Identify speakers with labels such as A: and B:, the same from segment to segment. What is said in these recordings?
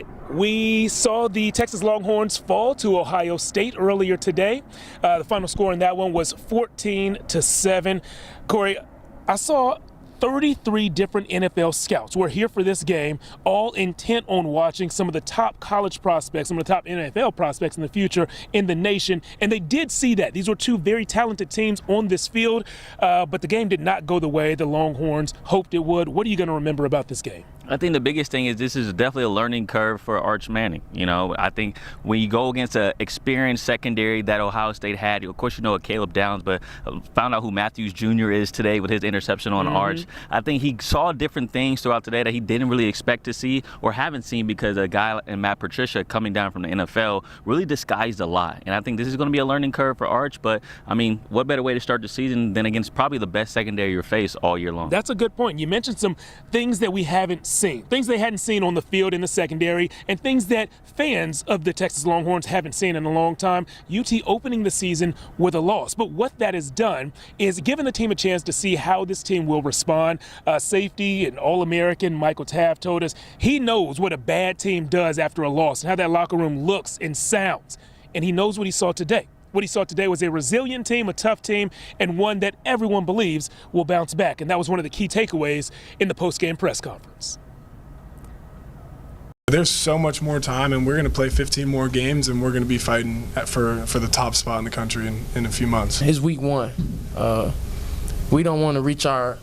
A: right, we saw the Texas Longhorns fall to Ohio State earlier today. The final score in that one was 14-7. Corey, I saw 33 different NFL scouts were here for this game, all intent on watching some of the top college prospects, some of the top NFL prospects in the future in the nation, and they did see that. These were two very talented teams on this field, but the game did not go the way the Longhorns hoped it would. What are you going to remember about this game?
B: I think the biggest thing is this is definitely a learning curve for Arch Manning. You know, I think when you go against an experienced secondary that Ohio State had, of course you know Caleb Downs, but found out who Matthews Jr. is today with his interception on Arch. I think he saw different things throughout today that he didn't really expect to see or haven't seen because a guy in Matt Patricia coming down from the NFL really disguised a lot. And I think this is going to be a learning curve for Arch, but I mean, what better way to start the season than against probably the best secondary you face all year long?
A: That's a good point. You mentioned some things that we haven't seen, things they hadn't seen on the field in the secondary, and things that fans of the Texas Longhorns haven't seen in a long time. UT opening the season with a loss. But what that has done is given the team a chance to see how this team will respond. Safety and All-American Michael Taft told us he knows what a bad team does after a loss and how that locker room looks and sounds. And he knows what he saw today. What he saw today was a resilient team, a tough team, and one that everyone believes will bounce back. And that was one of the key takeaways in the post-game press conference.
C: There's so much more time, and we're going to play 15 more games, and we're going to be fighting for the top spot in the country in a few months.
D: It's week one. We don't want to reach our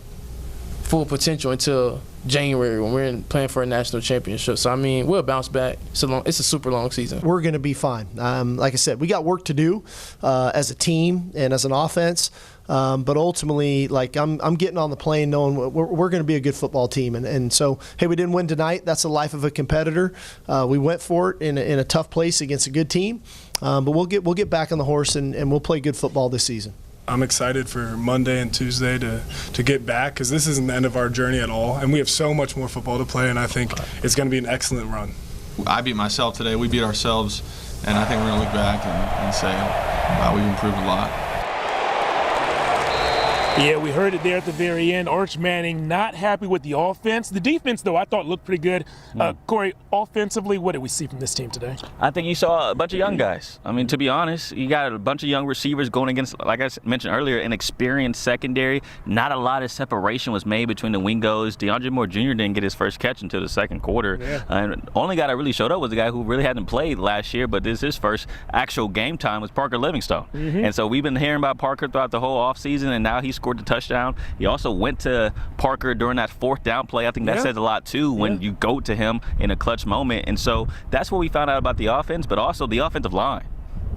D: full potential until January when we're playing for a national championship. So, I mean, we'll bounce back. It's a super long season.
E: We're going to be fine. Like I said, we got work to do as a team and as an offense. But ultimately, like I'm getting on the plane knowing we're going to be a good football team. And so, hey, we didn't win tonight. That's the life of a competitor. We went for it in a tough place against a good team. But we'll get back on the horse and we'll play good football this season.
C: I'm excited for Monday and Tuesday to get back because this isn't the end of our journey at all, and we have so much more football to play, and I think it's going to be an excellent run.
F: I beat myself today. We beat ourselves, and I think we're going to look back and say, wow, we've improved a lot.
A: Yeah, we heard it there at the very end. Arch Manning not happy with the offense. The defense, though, I thought looked pretty good. Corey, offensively, what did we see from this team today?
B: I think you saw a bunch of young guys. I mean, to be honest, you got a bunch of young receivers going against, like I mentioned earlier, an experienced secondary. Not a lot of separation was made between the wingos. DeAndre Moore Jr. didn't get his first catch until the second quarter.
A: Yeah.
B: And only guy that really showed up was the guy who really hadn't played last year, but this is his first actual game time was Parker Livingstone. And so we've been hearing about Parker throughout the whole offseason, and now he scored the touchdown. He also went to Parker during that fourth down play. I think that says a lot, too, when you go to him in a clutch moment. And so that's what we found out about the offense, but also the offensive line.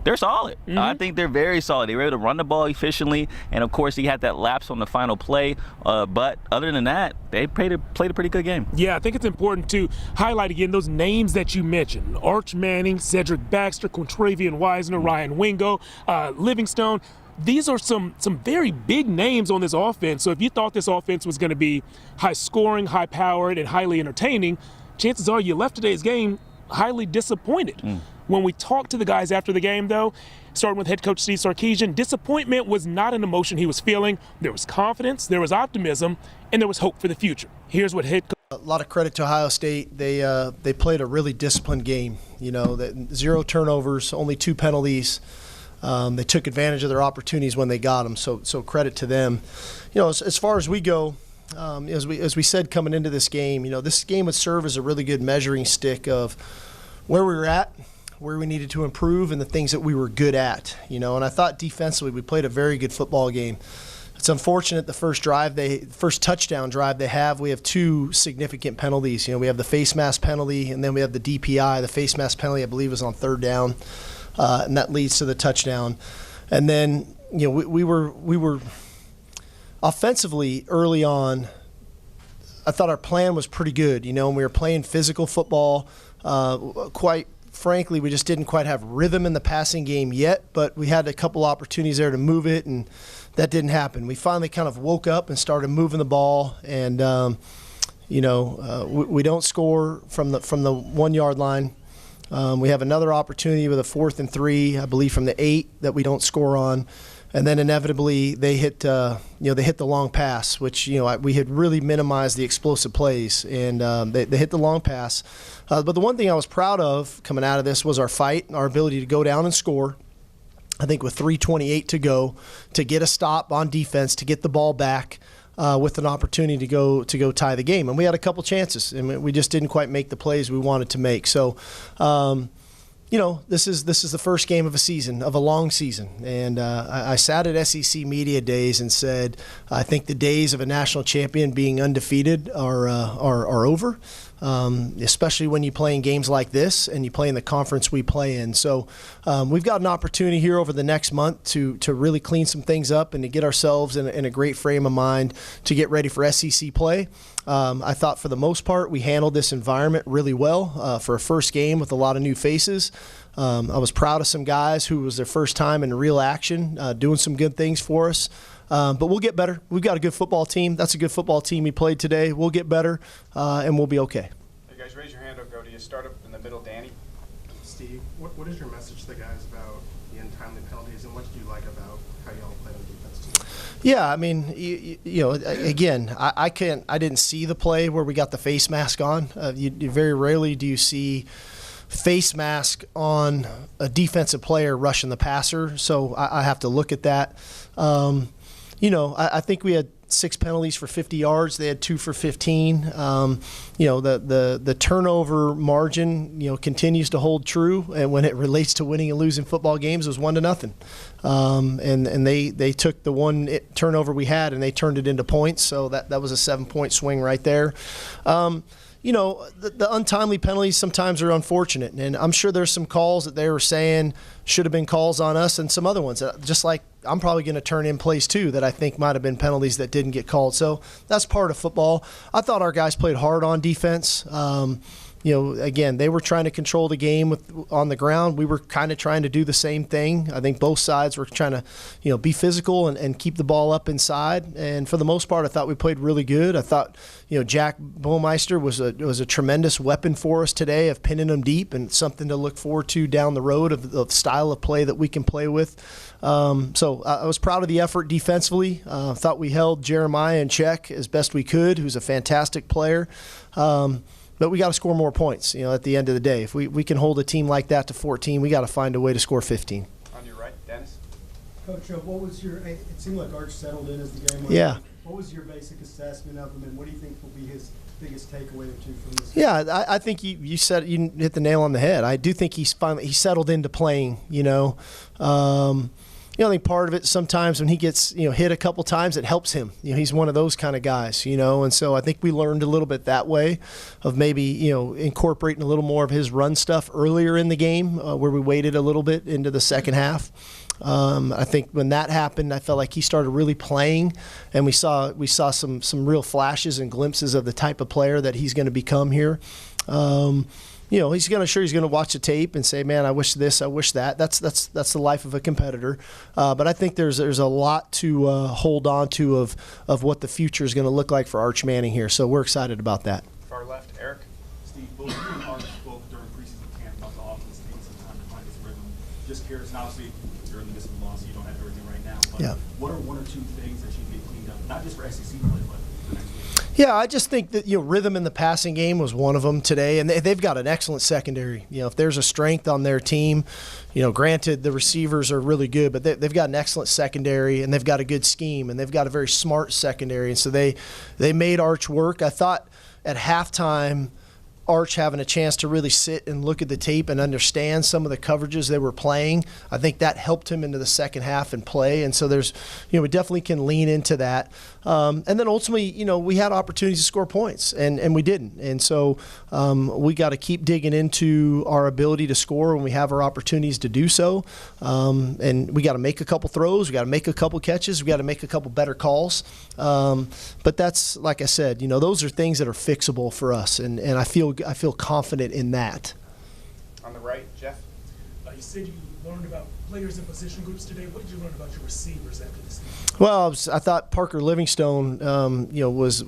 B: They're solid. I think they're very solid. They were able to run the ball efficiently, and, of course, he had that lapse on the final play. But other than that, they played a pretty good game.
A: Yeah, I think it's important to highlight again those names that you mentioned. Arch Manning, Cedric Baxter, Quintravian Wisener, Ryan Wingo, Livingstone. These are some very big names on this offense. So if you thought this offense was going to be high-scoring, high-powered, and highly entertaining, chances are you left today's game highly disappointed. When we talked to the guys after the game, though, starting with head coach Steve Sarkisian, disappointment was not an emotion he was feeling. There was confidence, there was optimism, and there was hope for the future. Here's what head coach.
E: A lot of credit to Ohio State. They played a really disciplined game. You know, 0 turnovers, only 2 penalties. They took advantage of their opportunities when they got them, so credit to them. You know, as far as we go, as we said coming into this game, you know, this game would serve as a really good measuring stick of where we were at, where we needed to improve, and the things that we were good at. You know, and I thought defensively we played a very good football game. It's unfortunate the first touchdown drive they have, we have 2 significant penalties. You know, we have the face mask penalty, and then we have the DPI. The face mask penalty, I believe, was on 3rd down. And that leads to the touchdown. And then, you know, we were offensively early on. I thought our plan was pretty good, you know, and we were playing physical football. Quite frankly, we just didn't quite have rhythm in the passing game yet, but we had a couple opportunities there to move it, and that didn't happen. We finally kind of woke up and started moving the ball, and you know, we don't score from the 1-yard line. We have another opportunity with a 4th and 3, I believe, from the 8 that we don't score on. and then inevitably they hit they hit the long pass, which we had really minimized the explosive plays, and they hit the long pass. But the one thing I was proud of coming out of this was our fight, our ability to go down and score. I think with 3:28 to go, to get a stop on defense, to get the ball back. With an opportunity to go tie the game, and we had a couple chances, and we just didn't quite make the plays we wanted to make. So, this is the first game of a long season, and I sat at SEC Media Days and said, I think the days of a national champion being undefeated are over. Especially when you play in games like this and you play in the conference we play in. So we've got an opportunity here over the next month to really clean some things up and to get ourselves in a great frame of mind to get ready for SEC play. I thought for the most part we handled this environment really well for a first game with a lot of new faces. I was proud of some guys who was their first time in real action, doing some good things for us. But we'll get better. We've got a good football team. That's a good football team we played today. We'll get better, and we'll be okay.
G: Hey guys, raise your hand or go to you. Start up in the middle, Danny.
H: Steve, what is your message to the guys about the untimely penalties, and what do you like about how y'all played on defense today?
E: Yeah, I mean, again, I didn't see the play where we got the face mask on. You very rarely do you see face mask on a defensive player rushing the passer, so I have to look at that. I think we had 6 penalties for 50 yards. They had 2 for 15. The turnover margin, continues to hold true, and when it relates to winning and losing football games, it was 1-0. And they took the one turnover we had and they turned it into points. So that was a 7-point swing right there. The untimely penalties sometimes are unfortunate, and I'm sure there's some calls that they were saying should have been calls on us, and some other ones that, just like I'm probably going to turn in plays too that I think might have been penalties that didn't get called. So that's part of football. I thought our guys played hard on defense. Again, they were trying to control the game on the ground. We were kind of trying to do the same thing. I think both sides were trying to, be physical and keep the ball up inside. And for the most part, I thought we played really good. I thought, Jack Baumeister was a tremendous weapon for us today of pinning them deep, and something to look forward to down the road of the style of play that we can play with. So I was proud of the effort defensively. Thought we held Jeremiah in check as best we could, who's a fantastic player. But we got to score more points, at the end of the day. If we can hold a team like that to 14, we got to find a way to score 15.
G: On your right, Dennis.
H: Coach, what was it seemed like Arch settled in as the game went.
E: Yeah.
H: What was your basic assessment of him, and what do you think will be his biggest takeaway or two from this?
E: Yeah, I think you hit the nail on the head. I do think he settled into playing, I think part of it sometimes when he gets hit a couple times, it helps him. He's one of those kind of guys, and so I think we learned a little bit that way of maybe incorporating a little more of his run stuff earlier in the game, where we waited a little bit into the second half. I think when that happened, I felt like he started really playing, and we saw some real flashes and glimpses of the type of player that he's going to become here. He's going to watch the tape and say, "Man, I wish this, I wish that." That's the life of a competitor. But I think there's a lot to hold on to of what the future is going to look like for Arch Manning here. So we're excited about that.
G: Far left, Eric.
I: Steve, both you and Arch spoke during preseason camp about the offense taking some time to find its rhythm. Just curious, and obviously you're in the midst of a loss, so you don't have everything right now. But what are 1 or 2 things that you get cleaned up, not just for SEC play, but for next week?
E: Yeah, I just think that rhythm in the passing game was one of them today, and they've got an excellent secondary. If there's a strength on their team, granted the receivers are really good, but they've got an excellent secondary, and they've got a good scheme, and they've got a very smart secondary, and so they made Arch work. I thought at halftime, Arch having a chance to really sit and look at the tape and understand some of the coverages they were playing, I think that helped him into the second half and play. And so there's, we definitely can lean into that. And then ultimately, we had opportunities to score points, and we didn't. And so we got to keep digging into our ability to score when we have our opportunities to do so. And we got to make a couple throws, we got to make a couple catches, we got to make a couple better calls. But that's, like I said, those are things that are fixable for us, and I feel confident in that.
G: On the right, Jeff.
A: You said you learned about players and position groups today. What did you learn about your receivers after this game?
E: Well, I thought Parker Livingstone, was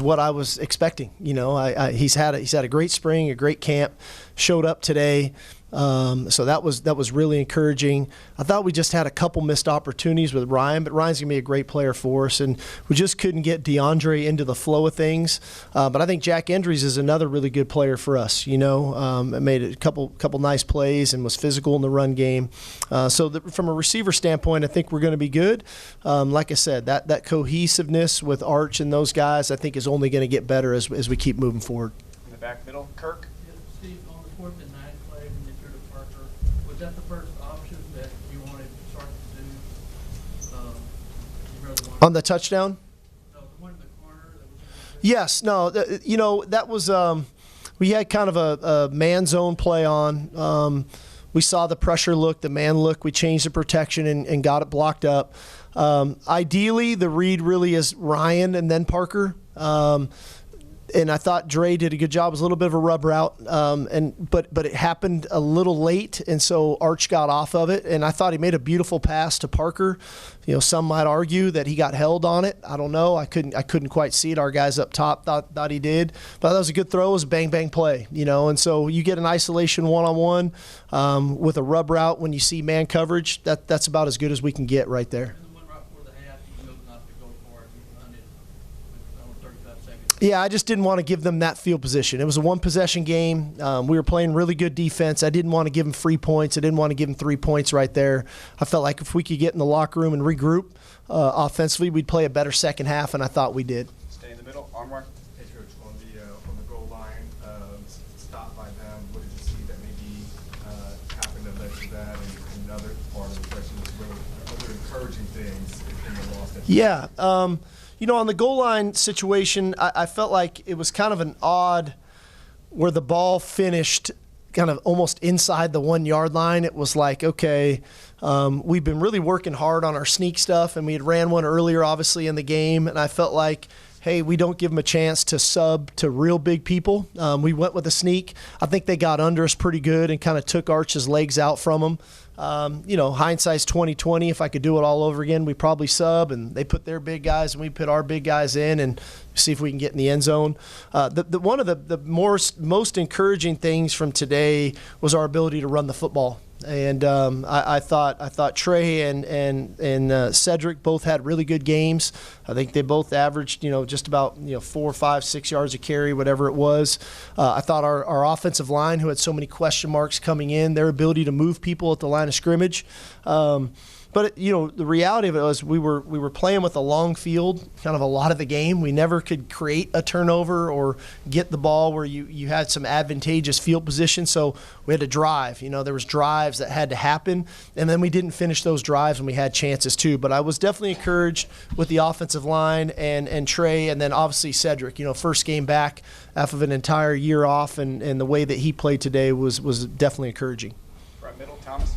E: what I was expecting. He's had a great spring, a great camp, showed up today. So that was really encouraging. I thought we just had a couple missed opportunities with Ryan, but Ryan's going to be a great player for us, and we just couldn't get DeAndre into the flow of things. But I think Jack Endries is another really good player for us. Made a couple nice plays and was physical in the run game. From a receiver standpoint, I think we're going to be good. Like I said, that cohesiveness with Arch and those guys, I think, is only going to get better as we keep moving forward.
G: In the back middle, Kirk.
D: Steve, on the 4th and 9 play when you threw to Parker, was that the first option that you wanted Sark to do?
E: On the touchdown?
D: No, the one in the corner.
E: Yes. No. That was we had kind of a man zone play on. We saw the pressure look, the man look. We changed the protection and got it blocked up. Ideally, the read really is Ryan and then Parker. And I thought Dre did a good job. It was a little bit of a rub route, but it happened a little late, and so Arch got off of it. And I thought he made a beautiful pass to Parker. Some might argue that he got held on it. I don't know. I couldn't quite see it. Our guys up top thought he did, but that was a good throw. It was a bang play. And so you get an isolation one-on-one with a rub route when you see man coverage. That's about as good as we can get right there. Yeah, I just didn't want to give them that field position. It was a one-possession game. We were playing really good defense. I didn't want to give them free points. I didn't want to give them 3 points right there. I felt like if we could get in the locker room and regroup offensively, we'd play a better second half, and I thought we did.
G: Stay in the middle, Anwar.
H: Hey, Coach, on the goal line, stop by them. What did you see that maybe happened that led to that? And another part of the question was other encouraging things in the loss that
E: Yeah. On the goal line situation, I felt like it was kind of an odd where the ball finished kind of almost inside the 1 yard line. It was like, okay, we've been really working hard on our sneak stuff, and we had ran one earlier, obviously, in the game, and I felt like, hey, we don't give them a chance to sub to real big people. We went with a sneak. I think they got under us pretty good and kind of took Arch's legs out from them. Hindsight's 20/20. If I could do it all over again, we probably sub, and they put their big guys and we put our big guys in and see if we can get in the end zone. One of the most encouraging things from today was our ability to run the football. And I thought Trey and Cedric both had really good games. I think they both averaged just about 4, 5, 6 yards a carry, whatever it was. I thought our offensive line, who had so many question marks coming in, their ability to move people at the line of scrimmage. But the reality of it was we were playing with a long field, kind of a lot of the game. We never could create a turnover or get the ball where you had some advantageous field position. So we had to drive. There was drives that had to happen, and then we didn't finish those drives when we had chances too. But I was definitely encouraged with the offensive line and Trey, and then obviously Cedric. First game back after an entire year off, and the way that he played today was definitely encouraging.
G: Right middle, Thomas.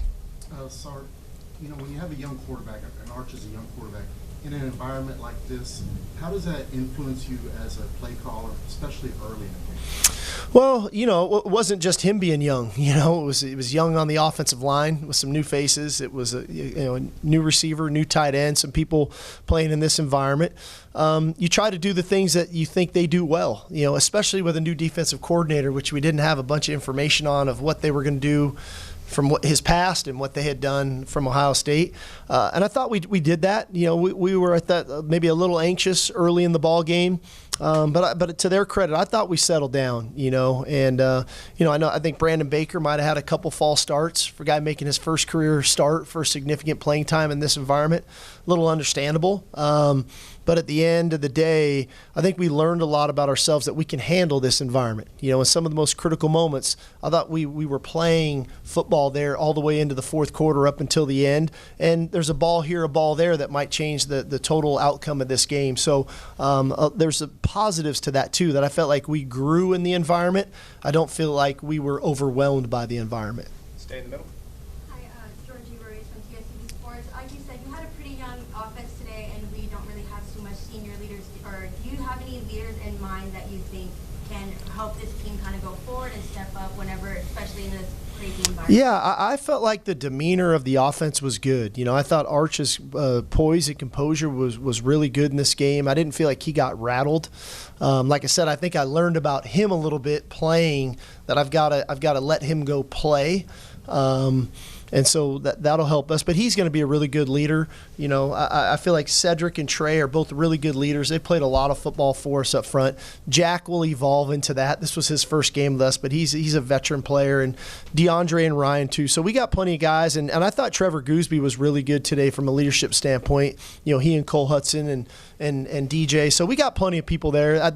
H: Sark, when you have a young quarterback, and Arch is a young quarterback, in an environment like this, how does that influence you as a play caller, especially early in the game?
E: Well, it wasn't just him being young. It was young on the offensive line with some new faces. It was a new receiver, new tight end, some people playing in this environment. You try to do the things that you think they do well, especially with a new defensive coordinator, which we didn't have a bunch of information on of what they were going to do from his past and what they had done from Ohio State. And I thought we did that. We were at that maybe a little anxious early in the ball game. But to their credit, I thought we settled down, I think Brandon Baker might have had a couple false starts for a guy making his first career start for significant playing time in this environment. A little understandable. But at the end of the day, I think we learned a lot about ourselves that we can handle this environment. In some of the most critical moments, I thought we were playing football there all the way into the fourth quarter up until the end. And there's a ball here, a ball there that might change the total outcome of this game. So there's positives to that too, that I felt like we grew in the environment. I don't feel like we were overwhelmed by the environment.
G: Stay in the middle.
J: Hi, Georgie Reyes from TSCB Sports. Like you said, you had a pretty young offense today, and we don't really have too much senior leaders. Or do you have any leaders in mind that you think can help this team kind of go forward and step up whenever, especially in this create the environment?
E: Yeah, I felt like the demeanor of the offense was good. You know, I thought Arch's poise and composure was really good in this game. I didn't feel like he got rattled. Like I said, I think I learned about him a little bit playing, that I've got to let him go play. And so that'll help us. But he's going to be a really good leader. You know, I feel like Cedric and Trey are both really good leaders. They played a lot of football for us up front. Jack will evolve into that. This was his first game with us, but he's a veteran player. And DeAndre and Ryan, too. So we got plenty of guys. And I thought Trevor Gooseby was really good today from a leadership standpoint. You know, he and Cole Hudson and DJ. So we got plenty of people there.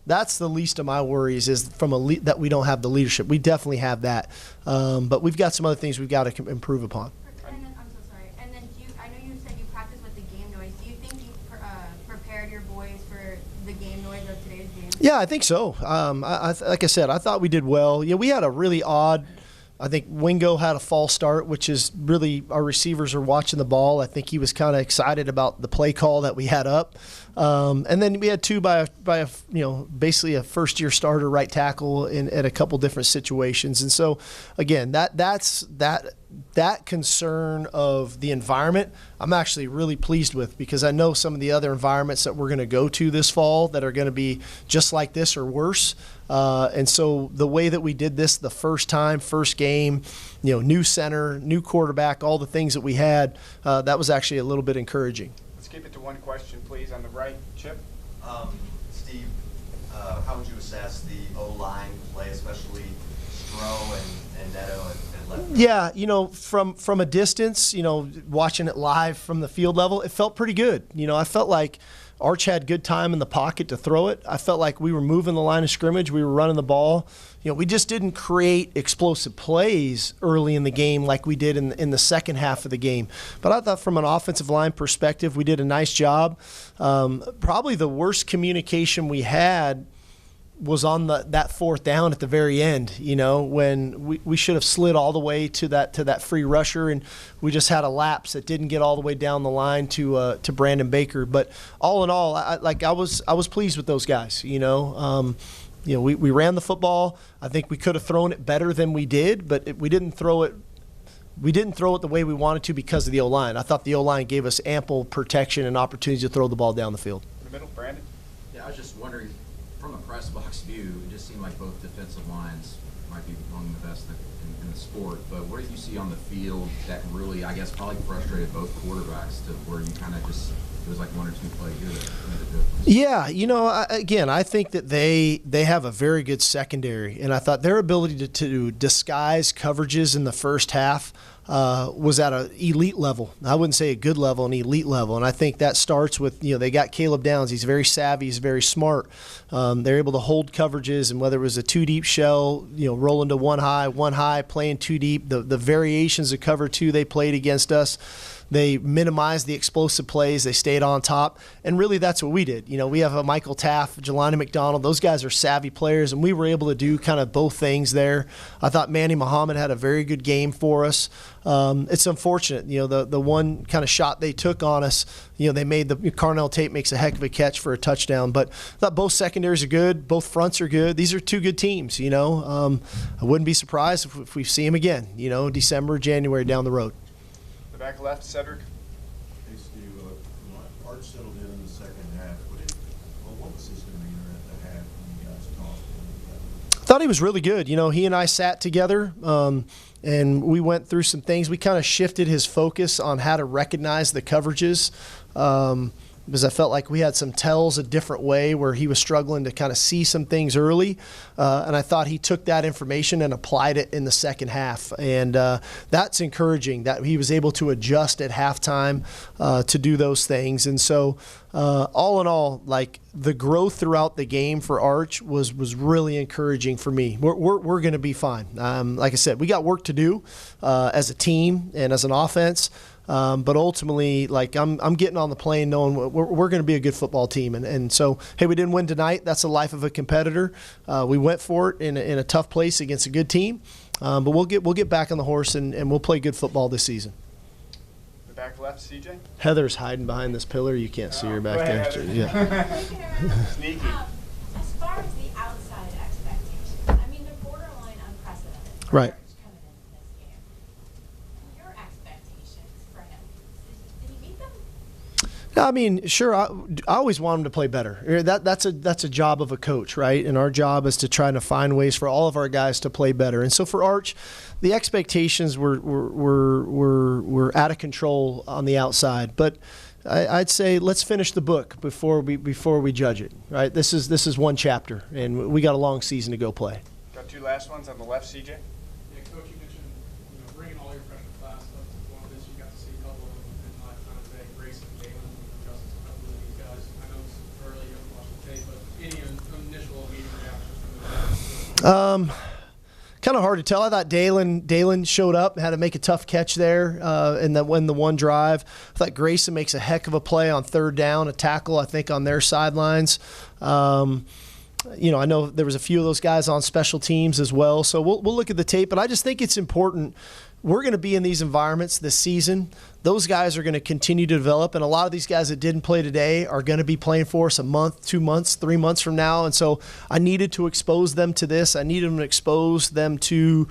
E: That's the least of my worries, is from that we don't have the leadership. We definitely have that, but we've got some other things we've got to improve upon.
J: And then, I'm so sorry. And then I know you said you practiced with the game noise. Do you think you prepared your boys for the game noise of today's game?
E: Yeah, I think so. Like I said, I thought we did well. Yeah, we had a really odd. I think Wingo had a false start, which is really, our receivers are watching the ball. I think he was kind of excited about the play call that we had up. And then we had two by a basically a first-year starter right tackle at a couple different situations. And so, again, that concern of the environment, I'm actually really pleased with, because I know some of the other environments that we're going to go to this fall that are going to be just like this or worse. And so the way that we did this the first time, first game, new center, new quarterback, all the things that we had, that was actually a little bit encouraging.
G: Let's keep it to one question, please. On the right, Chip.
K: Steve, how would you assess the O-line play, especially Stroh and Neto and left?
E: Yeah, from a distance, watching it live from the field level, it felt pretty good. I felt like Arch had good time in the pocket to throw it. I felt like we were moving the line of scrimmage. We were running the ball. We just didn't create explosive plays early in the game like we did in the second half of the game. But I thought from an offensive line perspective, we did a nice job. Probably the worst communication we had was on that fourth down at the very end, when we should have slid all the way to that free rusher, and we just had a lapse that didn't get all the way down the line to Brandon Baker. But all in all, I was pleased with those guys. We ran the football. I think we could have thrown it better than we did, but we didn't throw it. We didn't throw it the way we wanted to because of the O-line. I thought the O-line gave us ample protection and opportunity to throw the ball down the field.
G: In the middle, Brandon.
L: Yeah, I was just wondering, from a press box view, it just seemed like both defensive lines might be among the best in the sport. But what did you see on the field that really, I guess, probably frustrated both quarterbacks to where you kind of just, it was like one or two play good made a difference?
E: Yeah, again, I think that they have a very good secondary, and I thought their ability to disguise coverages in the first half was at an elite level. I wouldn't say a good level, an elite level. And I think that starts with, they got Caleb Downs. He's very savvy. He's very smart. They're able to hold coverages, and whether it was a two-deep shell, rolling to one high, playing two deep, the variations of cover two they played against us, they minimized the explosive plays. They stayed on top. And really, that's what we did. We have a Michael Taff, Jelani McDonald. Those guys are savvy players, and we were able to do kind of both things there. I thought Manny Muhammad had a very good game for us. It's unfortunate, the one kind of shot they took on us, they made Carnell Tate makes a heck of a catch for a touchdown. But I thought both secondaries are good. Both fronts are good. These are two good teams, I wouldn't be surprised if we see them again, December, January down the road.
G: The back left, Cedric.
M: Hey, Steve, Arch settled in the second half. What was his demeanor at the half when you guys talked?
E: I thought he was really good. He and I sat together, and we went through some things. We kind of shifted his focus on how to recognize the coverages, because I felt like we had some tells a different way where he was struggling to kind of see some things early. And I thought he took that information and applied it in the second half. And that's encouraging that he was able to adjust at halftime to do those things. And so all in all, the growth throughout the game for Arch was really encouraging for me. We're going to be fine. Like I said, we got work to do as a team and as an offense. But ultimately, I'm getting on the plane knowing we're going to be a good football team. And so, hey, we didn't win tonight. That's the life of a competitor. We went for it in a tough place against a good team. But we'll get back on the horse and we'll play good football this season.
G: The back left, CJ.
E: Heather's hiding behind this pillar. You can't see her back there. Yeah.
G: Sneaky.
N: As far as the outside expectations, they're borderline unprecedented.
E: Right.
N: Coming in.
E: I mean, sure. I always want them to play better. That's a job of a coach, right? And our job is to try to find ways for all of our guys to play better. And so for Arch, the expectations were out of control on the outside. But I'd say let's finish the book before we judge it. Right? This is one chapter, and we got a long season to go play.
G: Got two last ones on the left, CJ.
N: Yeah, Coach, you mentioned bringing all your freshman class up to Columbus. You got to see a couple of them in lifetime today. Grayson, Galen, Justice, a couple of these guys. I know it's early, you haven't watched the tape, but any initial immediate reactions from the
E: Kind of hard to tell. I thought Dalen showed up, had to make a tough catch there in the one drive. I thought Grayson makes a heck of a play on third down, a tackle, I think, on their sidelines. I know there was a few of those guys on special teams as well. So we'll look at the tape, but I just think it's important. We're going to be in these environments this season. Those guys are going to continue to develop, and a lot of these guys that didn't play today are going to be playing for us a month, 2 months, 3 months from now. And so I needed to expose them to this. I needed to expose them to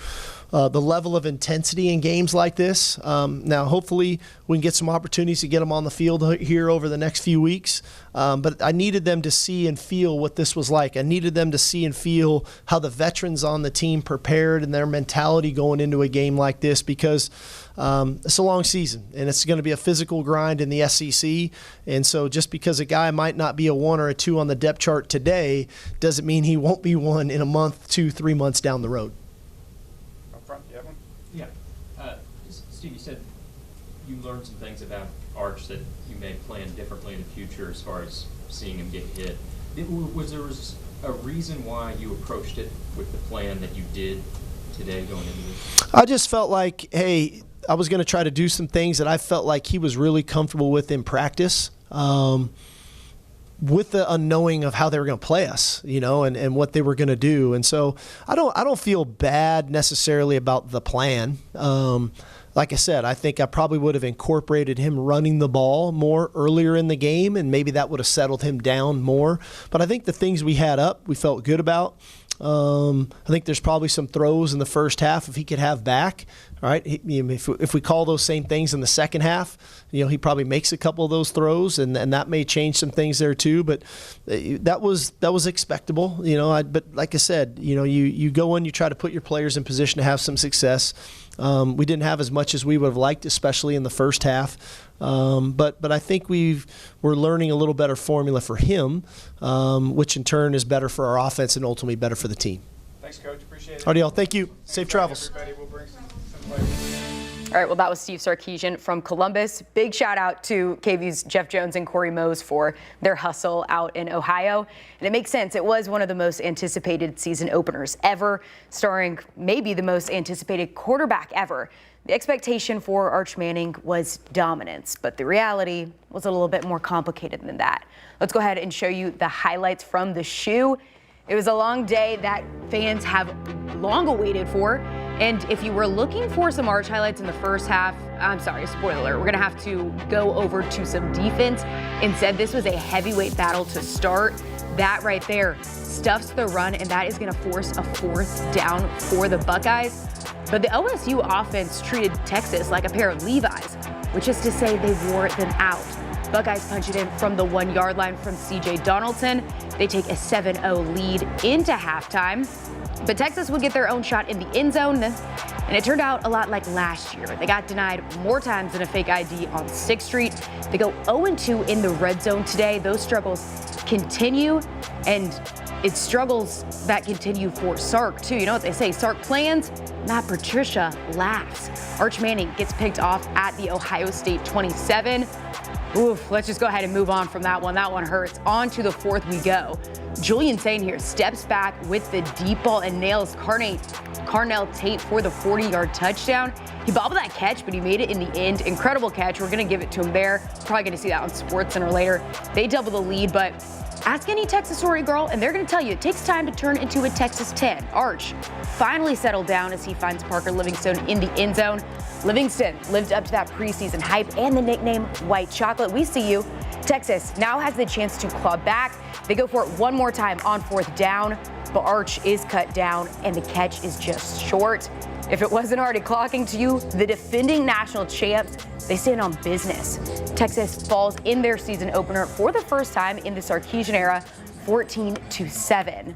E: the level of intensity in games like this. Now, hopefully, we can get some opportunities to get them on the field here over the next few weeks. But I needed them to see and feel what this was like. I needed them to see and feel how the veterans on the team prepared and their mentality going into a game like this, because it's a long season and it's going to be a physical grind in the SEC. And so just because a guy might not be a 1 or a 2 on the depth chart today doesn't mean he won't be one in a month, 2, 3 months down the road.
O: Yeah. Steve, you said you learned some things about Arch that you may plan differently in the future as far as seeing him get hit. Was there a reason why you approached it with the plan that you did today going into this?
E: I just felt like, hey, I was going to try to do some things that I felt like he was really comfortable with in practice. With the unknowing of how they were going to play us, and what they were going to do. And so I don't feel bad necessarily about the plan. Like I said, I think I probably would have incorporated him running the ball more earlier in the game, and maybe that would have settled him down more. But I think the things we had up, we felt good about. I think there's probably some throws in the first half if he could have back. All right, if we call those same things in the second half, he probably makes a couple of those throws, and that may change some things there too. But that was expectable, But like I said, you go in, you try to put your players in position to have some success. We didn't have as much as we would have liked, especially in the first half. But I think we're learning a little better formula for him, which in turn is better for our offense and ultimately better for the team.
G: Thanks, Coach. Appreciate it.
E: All right, y'all. Thank you. Safe travels.
G: Everybody. We'll bring some players.
P: All right, well, that was Steve Sarkisian from Columbus. Big shout out to KVUE's Jeff Jones and Corey Mose for their hustle out in Ohio. And it makes sense. It was one of the most anticipated season openers ever, starring maybe the most anticipated quarterback ever. The expectation for Arch Manning was dominance, but the reality was a little bit more complicated than that. Let's go ahead and show you the highlights from the shoe. It was a long day that fans have long awaited for. And if you were looking for some Arch highlights in the first half, I'm sorry, spoiler alert, we're going to have to go over to some defense. Instead, this was a heavyweight battle to start. That right there stuffs the run, and that is going to force a 4th down for the Buckeyes. But the OSU offense treated Texas like a pair of Levi's, which is to say they wore them out. Buckeyes punch it in from the 1-yard line from C.J. Donaldson. They take a 7-0 lead into halftime. But Texas would get their own shot in the end zone, and it turned out a lot like last year. They got denied more times than a fake ID on 6th Street. They go 0-2 in the red zone today. Those struggles continue, and it's struggles that continue for Sark, too. You know what they say, Sark plans, Matt Patricia laughs. Arch Manning gets picked off at the Ohio State 27. Oof, let's just go ahead and move on from that one. That one hurts. On to the 4th we go. Julian Sane here steps back with the deep ball and nails Carnell Tate for the 40-yard touchdown. He bobbled that catch, but he made it in the end. Incredible catch. We're going to give it to him there. Probably going to see that on SportsCenter later. They double the lead, but ask any Texas story girl, and they're going to tell you it takes time to turn into a Texas 10. Arch finally settled down as he finds Parker Livingstone in the end zone. Livingston lived up to that preseason hype and the nickname White Chocolate. We see you. Texas now has the chance to claw back. They go for it one more time on 4th down, but Arch is cut down and the catch is just short. If it wasn't already clocking to you, the defending national champs, they stand on business. Texas falls in their season opener for the first time in the Sarkeesian era, 14-7.